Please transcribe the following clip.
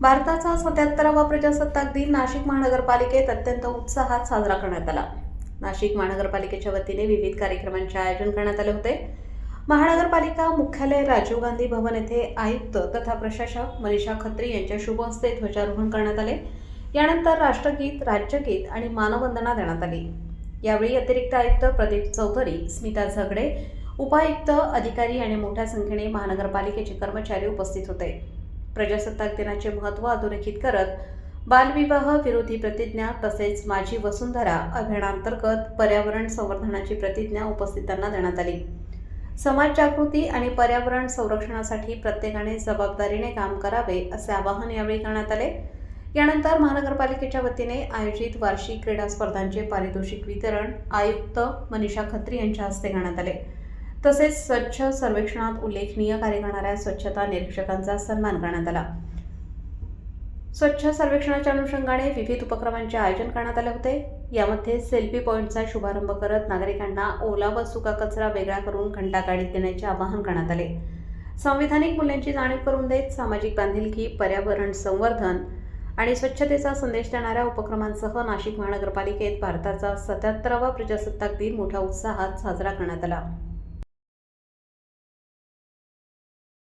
भारताचा 77वा प्रजासत्ताक दिन नाशिक महानगरपालिकेत अत्यंत उत्साहात साजरा करण्यात आला। नाशिक महानगरपालिकेच्या वतीने विविध कार्यक्रमांचे आयोजन करण्यात आले होते। महानगरपालिका मुख्यालय राजीव गांधी भवन येथे आयुक्त तथा प्रशासक मनीषा खत्री यांच्या शुभ हस्ते ध्वजारोहण करण्यात आले। यानंतर राष्ट्रगीत, राज्यगीत आणि मानवंदना देण्यात आली। यावेळी अतिरिक्त आयुक्त प्रदीप चौधरी, स्मिता झगडे, उपायुक्त, अधिकारी आणि मोठ्या संख्येने महानगरपालिकेचे कर्मचारी उपस्थित होते। प्रजासत्ताक दिनाचे महत्त्व अधोरेखित करत बालविवाह विरोधी प्रतिज्ञा तसेच माझी वसुंधरा अभियानांतर्गत पर्यावरण संवर्धनाची प्रतिज्ञा उपस्थितांना देण्यात आली। समाज जागृती आणि पर्यावरण संरक्षणासाठी प्रत्येकाने जबाबदारीने काम करावे असे आवाहन यावेळी करण्यात आले। यानंतर महानगरपालिकेच्या वतीने आयोजित वार्षिक क्रीडा स्पर्धांचे पारितोषिक वितरण आयुक्त मनीषा खत्री यांच्या हस्ते करण्यात आले। तसेच स्वच्छ सर्वेक्षणात उल्लेखनीय कार्य करणाऱ्या स्वच्छता निरीक्षकांचा सन्मान करण्यात आला। स्वच्छ सर्वेक्षणाच्या अनुषंगाने विविध उपक्रमांचे आयोजन करण्यात आले होते। यामध्ये सेल्फी पॉइंटचा शुभारंभ करत नागरिकांना ओला व सुका कचरा वेगळा करून घंटागाडीत देण्याचे आवाहन करण्यात आले। संविधानिक मूल्यांची जाणीव करून देत सामाजिक बांधिलकी, पर्यावरण संवर्धन आणि स्वच्छतेचा संदेश देणाऱ्या उपक्रमांसह नाशिक महानगरपालिकेत भारताचा 77वा प्रजासत्ताक दिन मोठ्या उत्साहात साजरा करण्यात आला।